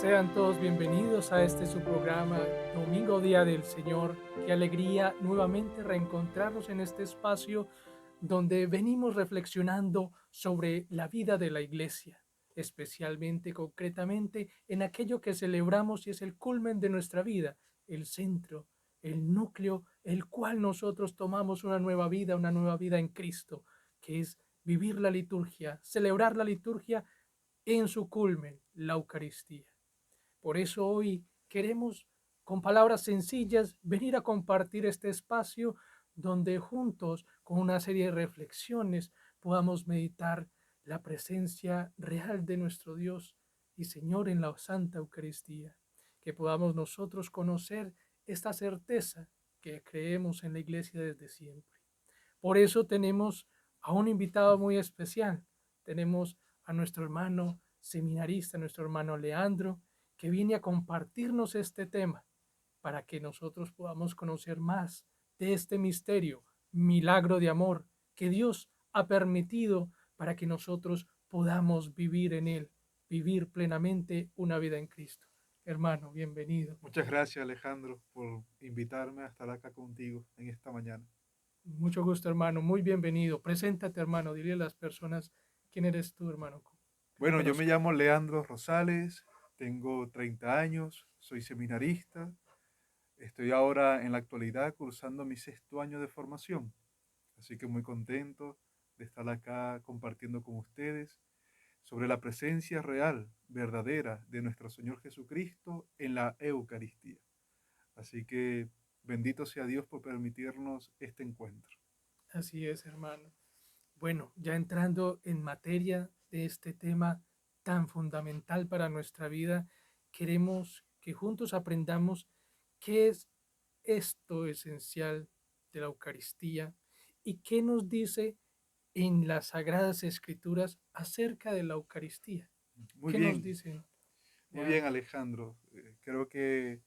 Sean todos bienvenidos a este su programa Domingo Día del Señor. Qué alegría nuevamente reencontrarnos en este espacio donde venimos reflexionando sobre la vida de la iglesia, especialmente concretamente en aquello que celebramos y es el culmen de nuestra vida, el centro, el núcleo, el cual nosotros tomamos una nueva vida en Cristo, que es vivir la liturgia, celebrar la liturgia en su culmen, la Eucaristía. Por eso hoy queremos, con palabras sencillas, venir a compartir este espacio donde juntos, con una serie de reflexiones, podamos meditar la presencia real de nuestro Dios y Señor en la Santa Eucaristía. Que podamos nosotros conocer esta certeza que creemos en la Iglesia desde siempre. Por eso tenemos a un invitado muy especial. Tenemos a nuestro hermano seminarista, nuestro hermano Leandro, que viene a compartirnos este tema para que nosotros podamos conocer más de este misterio, milagro de amor que Dios ha permitido para que nosotros podamos vivir en él, vivir plenamente una vida en Cristo. Hermano, bienvenido. Muchas gracias, Alejandro, por invitarme a estar acá contigo en esta mañana. Mucho gusto, hermano. Muy bienvenido. Preséntate, hermano. Dile a las personas quién eres tú, hermano, que te Bueno, yo me conozcan. llamo Leandro Rosales, tengo 30 años, soy seminarista, estoy ahora en la actualidad cursando mi sexto año de formación, así que muy contento de estar acá compartiendo con ustedes sobre la presencia real, verdadera de nuestro Señor Jesucristo en la Eucaristía. Así que bendito sea Dios por permitirnos este encuentro. Así es, hermano. Bueno, ya entrando en materia de este tema tan fundamental para nuestra vida, queremos que juntos aprendamos qué es esto esencial de la Eucaristía y qué nos dice en las Sagradas Escrituras acerca de la Eucaristía. Muy ¿Qué nos bien, dicen, muy bien, Leandro? Alejandro. Creo que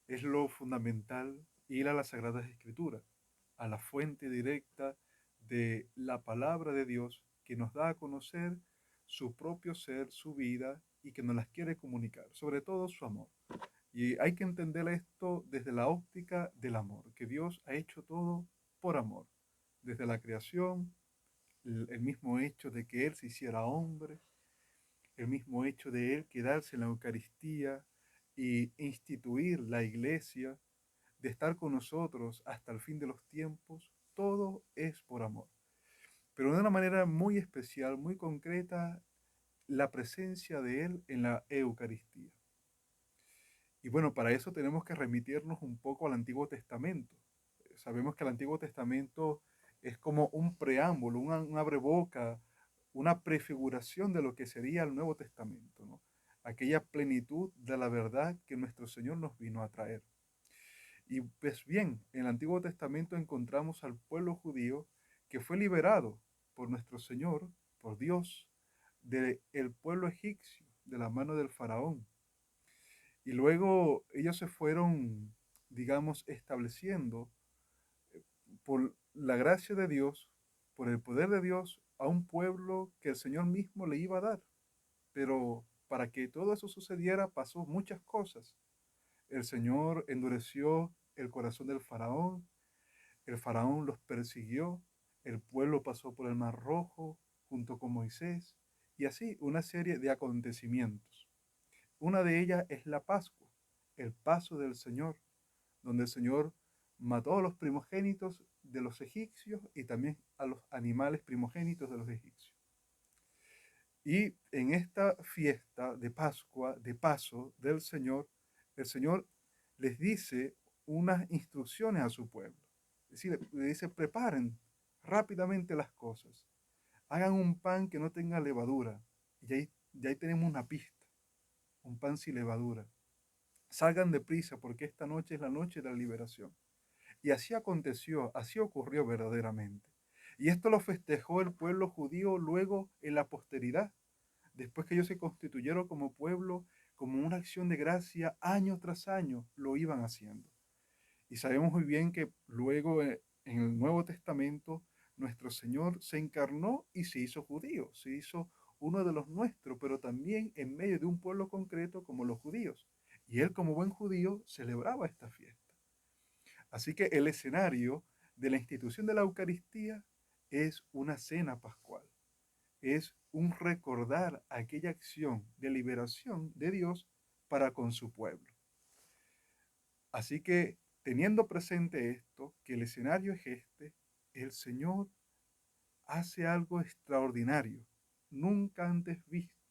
es lo fundamental ir a las Sagradas Escrituras, a la fuente directa de la palabra de Dios que nos da a conocer su propio ser, su vida y que nos las quiere comunicar, sobre todo su amor. Y hay que entender esto desde la óptica del amor, que Dios ha hecho todo por amor, desde la creación, el mismo hecho de que Él se hiciera hombre, el mismo hecho de Él quedarse en la Eucaristía y instituir la iglesia, de estar con nosotros hasta el fin de los tiempos, todo es por amor. Pero de una manera muy especial, muy concreta, la presencia de Él en la Eucaristía. Y bueno, para eso tenemos que remitirnos un poco al Antiguo Testamento. Sabemos que el Antiguo Testamento es como un preámbulo, un abreboca, una prefiguración de lo que sería el Nuevo Testamento, ¿no? Aquella plenitud de la verdad que nuestro Señor nos vino a traer. Y pues bien, en el Antiguo Testamento encontramos al pueblo judío que fue liberado por nuestro Señor, por Dios, del pueblo egipcio, de la mano del faraón. Y luego ellos se fueron, digamos, estableciendo por la gracia de Dios, por el poder de Dios, a un pueblo que el Señor mismo le iba a dar. Pero para que todo eso sucediera pasó muchas cosas. El Señor endureció el corazón del faraón, el faraón los persiguió, el pueblo pasó por el Mar Rojo junto con Moisés, y así una serie de acontecimientos. Una de ellas es la Pascua, el paso del Señor, donde el Señor mató a los primogénitos de los egipcios y también a los animales primogénitos de los egipcios. Y en esta fiesta de Pascua, de paso del Señor, el Señor les dice unas instrucciones a su pueblo. Es decir, le dice, preparen rápidamente las cosas. Hagan un pan que no tenga levadura. Y ahí tenemos una pista, un pan sin levadura. Salgan deprisa porque esta noche es la noche de la liberación. Y así aconteció, así ocurrió verdaderamente. Y esto lo festejó el pueblo judío luego en la posteridad, después que ellos se constituyeron como pueblo, como una acción de gracia, año tras año lo iban haciendo. Y sabemos muy bien que luego en el Nuevo Testamento nuestro Señor se encarnó y se hizo judío, se hizo uno de los nuestros, pero también en medio de un pueblo concreto como los judíos. Y él como buen judío celebraba esta fiesta. Así que el escenario de la institución de la Eucaristía es una cena pascual, es un recordar aquella acción de liberación de Dios para con su pueblo. Así que teniendo presente esto, que el escenario es este, el Señor hace algo extraordinario, nunca antes visto,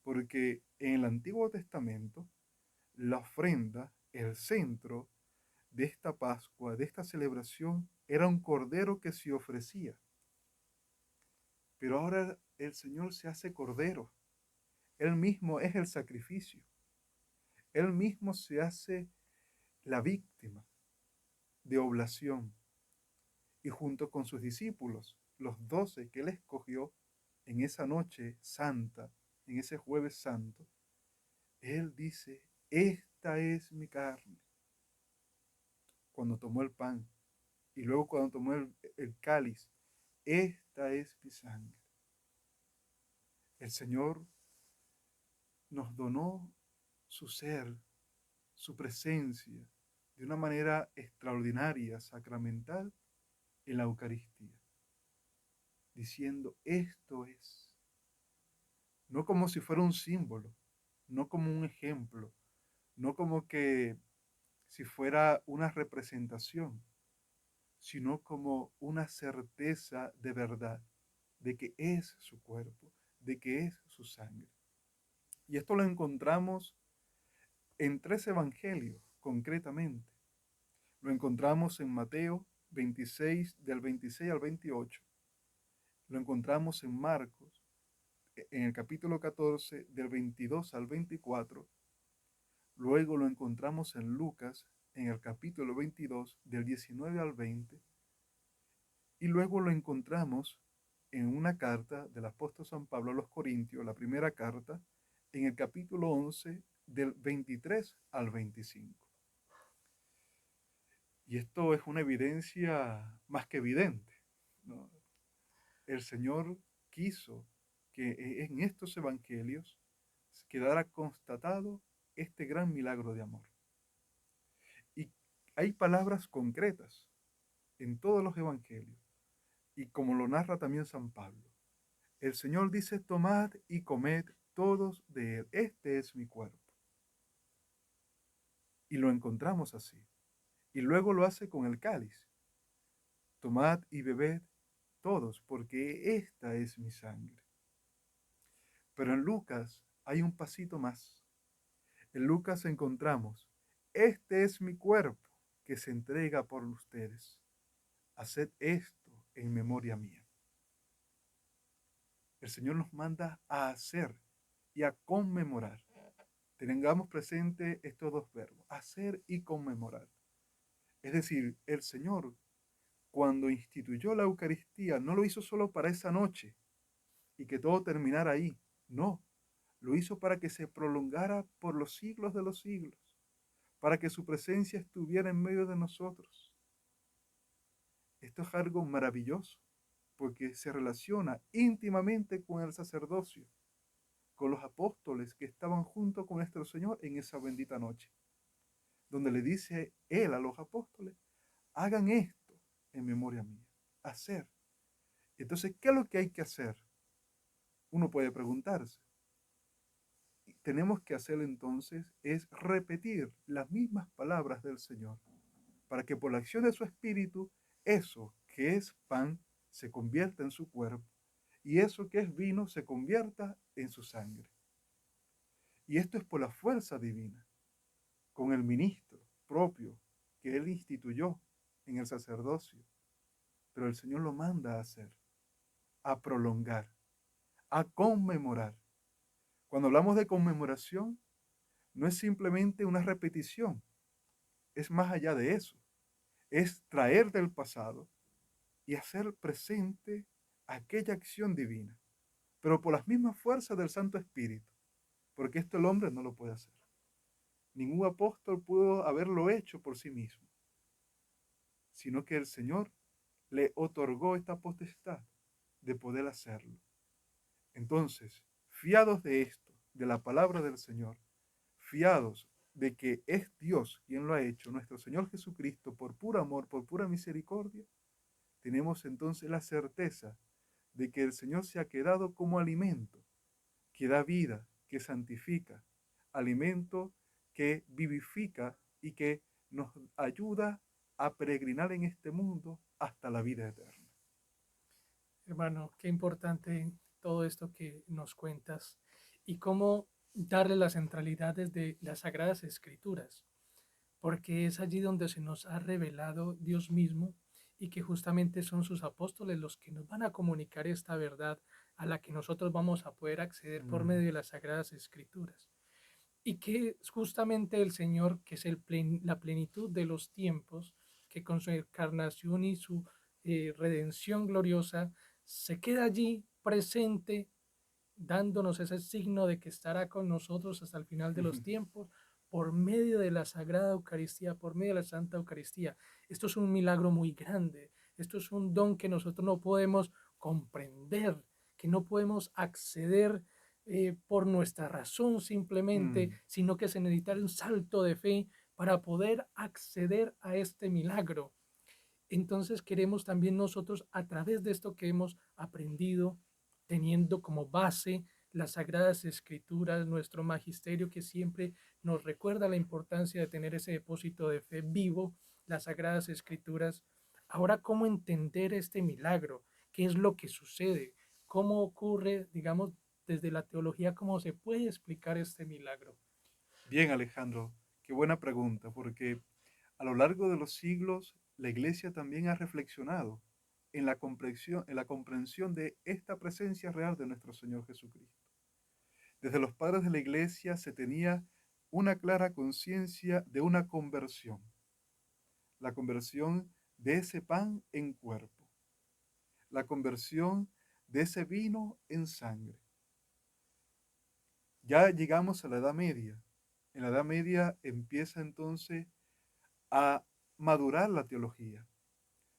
porque en el Antiguo Testamento la ofrenda, el centro de esta Pascua, de esta celebración, era un cordero que se ofrecía. Pero ahora el Señor se hace cordero. Él mismo es el sacrificio. Él mismo se hace la víctima de oblación. Y junto con sus discípulos, los 12 que él escogió en esa noche santa, en ese jueves santo, él dice, esta es mi carne. Cuando tomó el pan y luego cuando tomó el cáliz, esta es mi sangre. El Señor nos donó su ser, su presencia, de una manera extraordinaria, sacramental, en la Eucaristía, diciendo, esto es, no como si fuera un símbolo, no como un ejemplo, no como que si fuera una representación, sino como una certeza de verdad, de que es su cuerpo, de que es su sangre. Y esto lo encontramos en 3 evangelios, concretamente. Lo encontramos en Mateo 26, del 26 al 28. Lo encontramos en Marcos, en el capítulo 14, del 22 al 24. Luego lo encontramos en Lucas, en el capítulo 22, del 19 al 20. Y luego lo encontramos en una carta del apóstol San Pablo a los Corintios, la primera carta, en el capítulo 11, del 23 al 25. Y esto es una evidencia más que evidente, ¿no? El Señor quiso que en estos evangelios quedara constatado este gran milagro de amor. Y hay palabras concretas en todos los evangelios, y como lo narra también San Pablo. El Señor dice, tomad y comed todos de él, este es mi cuerpo. Y lo encontramos así. Y luego lo hace con el cáliz. Tomad y bebed todos, porque esta es mi sangre. Pero en Lucas hay un pasito más. En Lucas encontramos, este es mi cuerpo que se entrega por ustedes. Haced esto en memoria mía. El Señor nos manda a hacer y a conmemorar. Tengamos presente estos dos verbos, hacer y conmemorar. Es decir, el Señor, cuando instituyó la Eucaristía, no lo hizo solo para esa noche y que todo terminara ahí. No, lo hizo para que se prolongara por los siglos de los siglos, para que su presencia estuviera en medio de nosotros. Esto es algo maravilloso, porque se relaciona íntimamente con el sacerdocio, con los apóstoles que estaban junto con nuestro Señor en esa bendita noche, donde le dice Él a los apóstoles, hagan esto en memoria mía, hacer. Entonces, ¿qué es lo que hay que hacer? Uno puede preguntarse. Tenemos que hacer entonces es repetir las mismas palabras del Señor, para que por la acción de su Espíritu, eso que es pan se convierta en su cuerpo y eso que es vino se convierta en su sangre. Y esto es por la fuerza divina, con el ministro propio que él instituyó en el sacerdocio. Pero el Señor lo manda a hacer, a prolongar, a conmemorar. Cuando hablamos de conmemoración, no es simplemente una repetición, es más allá de eso. Es traer del pasado y hacer presente aquella acción divina, pero por las mismas fuerzas del Santo Espíritu, porque esto el hombre no lo puede hacer. Ningún apóstol pudo haberlo hecho por sí mismo, sino que el Señor le otorgó esta potestad de poder hacerlo. Entonces, fiados de esto, de la palabra del Señor, fiados de que es Dios quien lo ha hecho, nuestro Señor Jesucristo, por puro amor, por pura misericordia, tenemos entonces la certeza de que el Señor se ha quedado como alimento que da vida, que santifica, alimento que vivifica y que nos ayuda a peregrinar en este mundo hasta la vida eterna. Hermano, qué importante todo esto que nos cuentas y cómo darle la centralidad desde las Sagradas Escrituras, porque es allí donde se nos ha revelado Dios mismo y que justamente son sus apóstoles los que nos van a comunicar esta verdad a la que nosotros vamos a poder acceder por Mm, medio de las Sagradas Escrituras. Y que es justamente el Señor, que es la plenitud de los tiempos, que con su encarnación y su redención gloriosa se queda allí presente, dándonos ese signo de que estará con nosotros hasta el final de los tiempos por medio de la Sagrada Eucaristía, por medio de la Santa Eucaristía. Esto es un milagro muy grande, esto es un don que nosotros no podemos comprender, que no podemos acceder por nuestra razón simplemente, mm. sino que se necesita un salto de fe para poder acceder a este milagro. Entonces queremos también nosotros, a través de esto que hemos aprendido, teniendo como base las Sagradas Escrituras, nuestro magisterio que siempre nos recuerda la importancia de tener ese depósito de fe vivo, las Sagradas Escrituras. Ahora, ¿cómo entender este milagro? ¿Qué es lo que sucede? ¿Cómo ocurre, digamos, desde la teología, cómo se puede explicar este milagro? Bien, Alejandro, qué buena pregunta, porque a lo largo de los siglos la Iglesia también ha reflexionado en la comprensión de esta presencia real de nuestro Señor Jesucristo. Desde los padres de la Iglesia se tenía una clara conciencia de una conversión, la conversión de ese pan en cuerpo, la conversión de ese vino en sangre. Ya llegamos a la Edad Media. En la Edad Media empieza entonces a madurar la teología.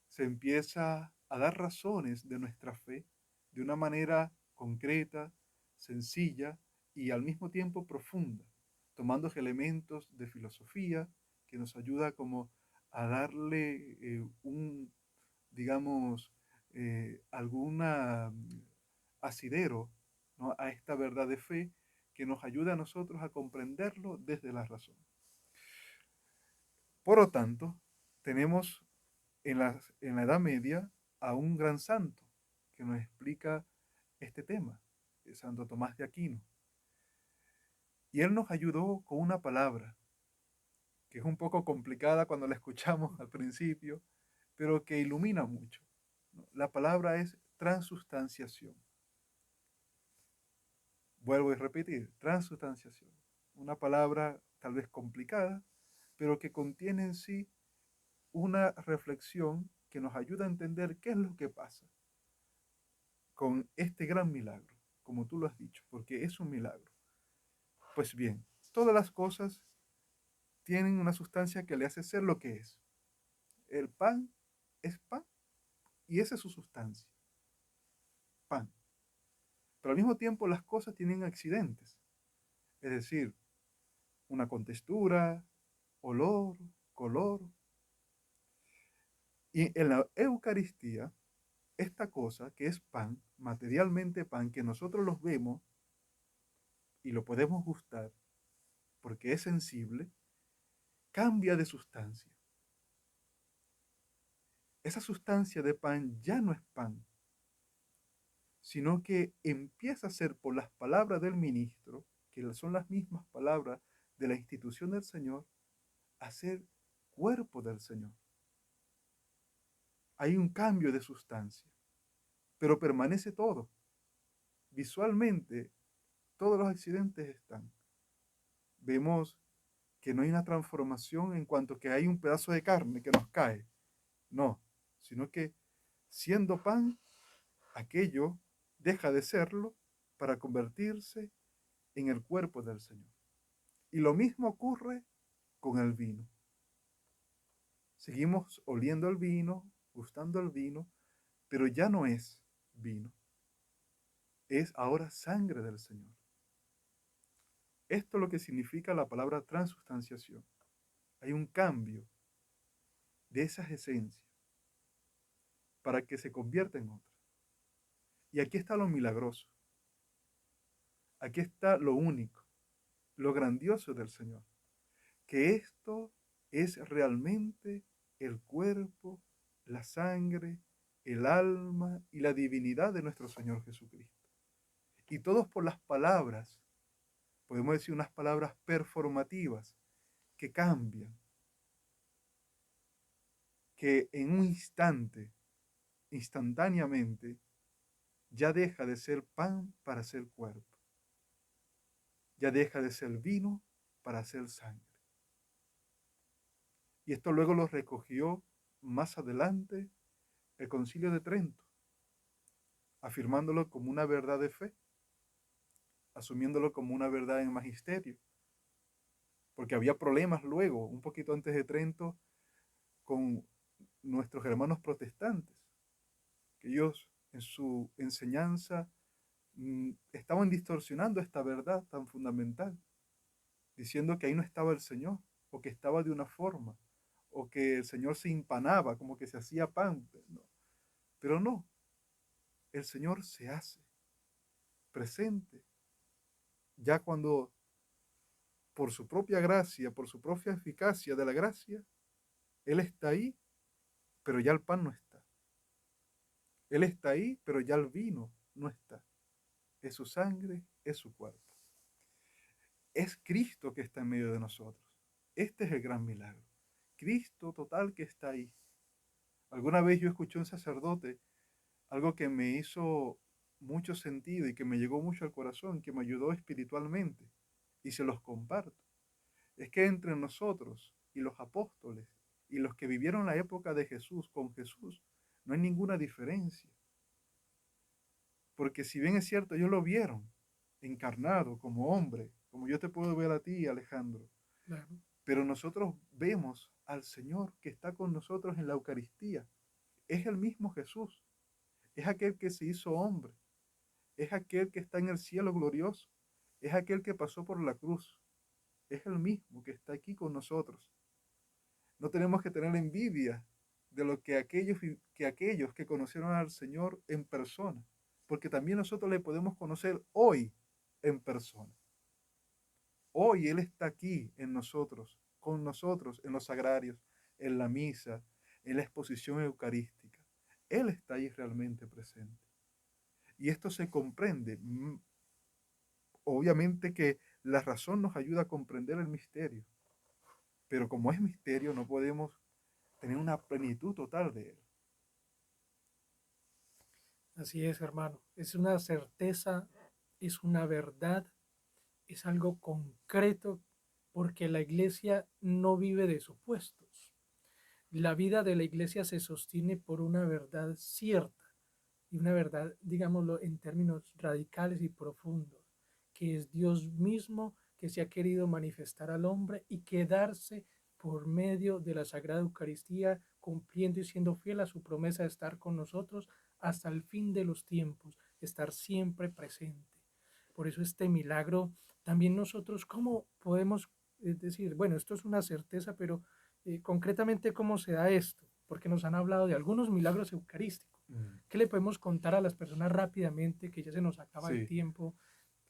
Se empieza a dar razones de nuestra fe de una manera concreta, sencilla y al mismo tiempo profunda, tomando elementos de filosofía que nos ayuda como a darle digamos, alguna asidero, ¿no?, a esta verdad de fe que nos ayuda a nosotros a comprenderlo desde la razón. Por lo tanto, tenemos en la Edad Media a un gran santo que nos explica este tema, Santo Tomás de Aquino. Y él nos ayudó con una palabra que es un poco complicada cuando la escuchamos al principio, pero que ilumina mucho, ¿no? La palabra es transustanciación. Vuelvo a repetir, transustanciación. Una palabra tal vez complicada, pero que contiene en sí una reflexión que nos ayuda a entender qué es lo que pasa con este gran milagro, como tú lo has dicho, porque es un milagro. Pues bien, todas las cosas tienen una sustancia que le hace ser lo que es. El pan es pan y esa es su sustancia, pan. Pero al mismo tiempo las cosas tienen accidentes, es decir, una contextura, olor, color. Y en la Eucaristía, esta cosa que es pan, materialmente pan, que nosotros los vemos y lo podemos gustar porque es sensible, cambia de sustancia. Esa sustancia de pan ya no es pan, sino que empieza a ser por las palabras del ministro, que son las mismas palabras de la institución del Señor, a ser cuerpo del Señor. Hay un cambio de sustancia, pero permanece todo. Visualmente, todos los accidentes están. Vemos que no hay una transformación en cuanto que hay un pedazo de carne que nos cae. No, sino que siendo pan, aquello deja de serlo para convertirse en el cuerpo del Señor. Y lo mismo ocurre con el vino. Seguimos oliendo el vino, gustando el vino, pero ya no es vino. es ahora sangre del Señor. Esto es lo que significa la palabra transustanciación. Hay un cambio de esas esencias para que se convierta en otra. Y aquí está lo milagroso. Aquí está lo único, lo grandioso del Señor. Que esto es realmente el cuerpo, la sangre, el alma y la divinidad de nuestro Señor Jesucristo. Y todos por las palabras, podemos decir unas palabras performativas que cambian, que en un instante, instantáneamente, ya deja de ser pan para ser cuerpo, ya deja de ser vino para ser sangre. Y esto luego lo recogió más adelante el Concilio de Trento, afirmándolo como una verdad de fe, asumiéndolo como una verdad en magisterio, porque había problemas luego, un poquito antes de Trento, con nuestros hermanos protestantes, que ellos en su enseñanza estaban distorsionando esta verdad tan fundamental, diciendo que ahí no estaba el Señor, o que estaba de una forma, o que el Señor se empanaba, como que se hacía pan. No. Pero no, el Señor se hace presente, ya cuando por su propia gracia, por su propia eficacia de la gracia, Él está ahí, pero ya el pan no está. Él está ahí, pero ya el vino no está. Es su sangre, es su cuerpo. Es Cristo que está en medio de nosotros. Este es el gran milagro. Cristo total que está ahí. Alguna vez yo escuché a un sacerdote algo que me hizo mucho sentido y que me llegó mucho al corazón, que me ayudó espiritualmente y se los comparto. Es que entre nosotros y los apóstoles y los que vivieron la época de Jesús con Jesús, no hay ninguna diferencia. Porque si bien es cierto, ellos lo vieron encarnado como hombre, como yo te puedo ver a ti, Alejandro, Claro. pero nosotros vemos al Señor que está con nosotros en la Eucaristía. Es el mismo Jesús, es aquel que se hizo hombre, es aquel que está en el cielo glorioso, es aquel que pasó por la cruz, es el mismo que está aquí con nosotros. No tenemos que tener envidia de lo que aquellos que conocieron al Señor en persona, porque también nosotros le podemos conocer hoy en persona. Hoy Él está aquí en nosotros, con nosotros en los sagrarios, en la misa, en la exposición eucarística. Él está ahí realmente presente. Y esto se comprende. Obviamente que la razón nos ayuda a comprender el misterio, pero como es misterio no podemos tener una plenitud total de él. Así es, hermano. Es una certeza, es una verdad, es algo concreto, porque la iglesia no vive de supuestos. La vida de la iglesia se sostiene por una verdad cierta y una verdad, digámoslo, en términos radicales y profundos, que es Dios mismo que se ha querido manifestar al hombre y quedarse por medio de la Sagrada Eucaristía, cumpliendo y siendo fiel a su promesa de estar con nosotros hasta el fin de los tiempos, estar siempre presente. Por eso este milagro, también nosotros, ¿cómo podemos decir, bueno, esto es una certeza, pero concretamente cómo se da esto? Porque nos han hablado de algunos milagros eucarísticos. Mm. ¿Qué le podemos contar a las personas rápidamente, que ya se nos acaba el Sí, tiempo,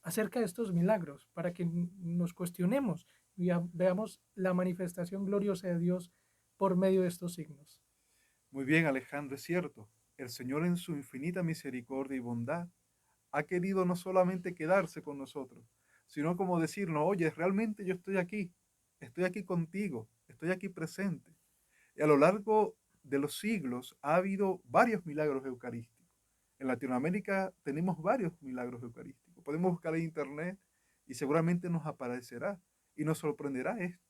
acerca de estos milagros, para que nos cuestionemos y veamos la manifestación gloriosa de Dios por medio de estos signos? muy bien, Alejandro, es cierto. El Señor en su infinita misericordia y bondad ha querido no solamente quedarse con nosotros, sino como decirnos, oye, realmente yo estoy aquí contigo, estoy aquí presente. Y a lo largo de los siglos ha habido varios milagros eucarísticos. En Latinoamérica tenemos varios milagros eucarísticos. Podemos buscar en internet y seguramente nos aparecerá y nos sorprenderá esto.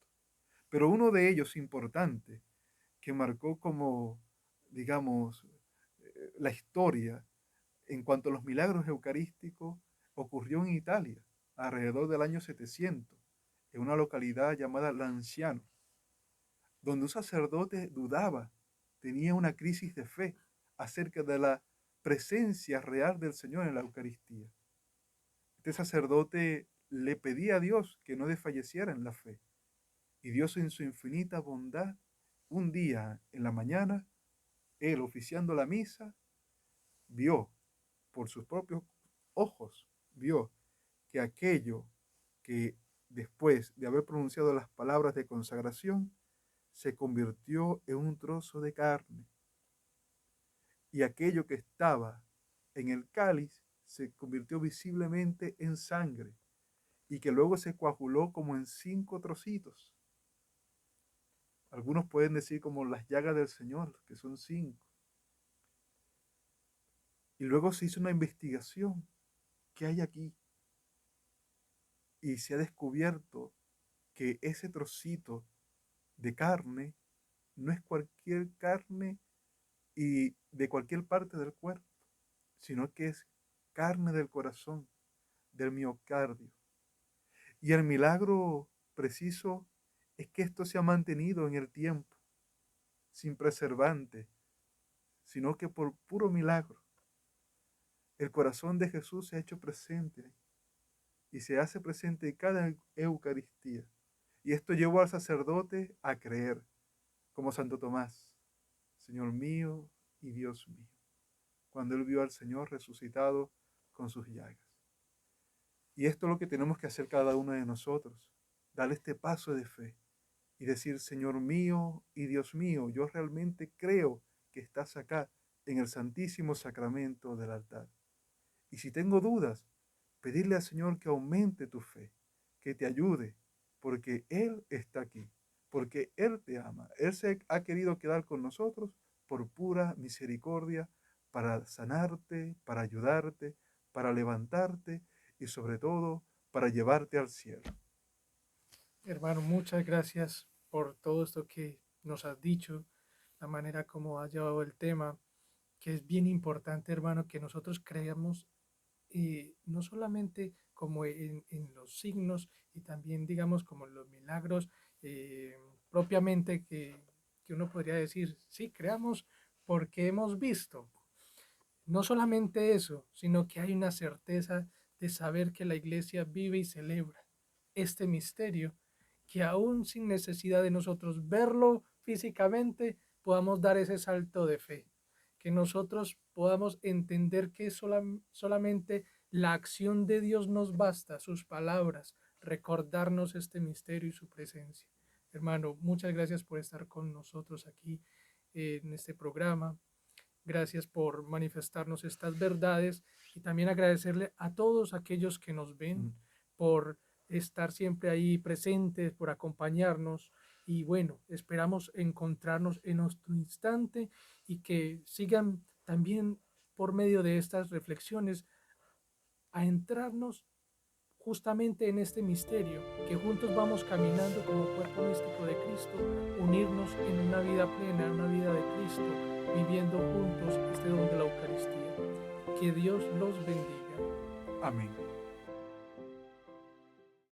Pero uno de ellos importante, que marcó como, digamos, la historia en cuanto a los milagros eucarísticos, ocurrió en Italia, alrededor del año 700, en una localidad llamada Lanciano, donde un sacerdote dudaba, tenía una crisis de fe acerca de la presencia real del Señor en la Eucaristía. Este sacerdote le pedía a Dios que no desfalleciera en la fe. Y Dios en su infinita bondad, un día en la mañana, él oficiando la misa, vio por sus propios ojos, vio que aquello que después de haber pronunciado las palabras de consagración, se convirtió en un trozo de carne. Y aquello que estaba en el cáliz se convirtió visiblemente en sangre y que luego se coaguló como en 5 trocitos. Algunos pueden decir como las llagas del Señor, que son 5. Y luego se hizo una investigación. ¿Qué hay aquí? Y se ha descubierto que ese trocito de carne no es cualquier carne y de cualquier parte del cuerpo, sino que es carne del corazón, del miocardio. Y el milagro preciso es que esto se ha mantenido en el tiempo, sin preservante, sino que por puro milagro. El corazón de Jesús se ha hecho presente y se hace presente en cada Eucaristía. Y esto llevó al sacerdote a creer, como Santo Tomás, Señor mío y Dios mío, cuando él vio al Señor resucitado con sus llagas. Y esto es lo que tenemos que hacer cada uno de nosotros, dar este paso de fe y decir, Señor mío y Dios mío, yo realmente creo que estás acá en el santísimo sacramento del altar. Y si tengo dudas, pedirle al Señor que aumente tu fe, que te ayude, porque Él está aquí, porque Él te ama. Él se ha querido quedar con nosotros por pura misericordia, para sanarte, para ayudarte, para levantarte y sobre todo para llevarte al cielo. Hermano, muchas gracias por todo esto que nos has dicho, la manera como has llevado el tema, que es bien importante, hermano, que nosotros creamos no solamente como en los signos y también, digamos, como en los milagros propiamente que uno podría decir, sí, creamos porque hemos visto. No solamente eso, sino que hay una certeza de saber que la iglesia vive y celebra este misterio, que aún sin necesidad de nosotros verlo físicamente, podamos dar ese salto de fe, que nosotros podamos entender que solamente la acción de Dios nos basta, sus palabras, recordarnos este misterio y su presencia. Hermano, muchas gracias por estar con nosotros aquí en este programa. Gracias por manifestarnos estas verdades y también agradecerle a todos aquellos que nos ven por estar siempre ahí presentes, por acompañarnos y bueno, esperamos encontrarnos en nuestro instante y que sigan también por medio de estas reflexiones a entrarnos justamente en este misterio, que juntos vamos caminando como cuerpo místico de Cristo, unirnos en una vida plena, en una vida de Cristo, viviendo juntos este don de la Eucaristía. Que Dios los bendiga. Amén.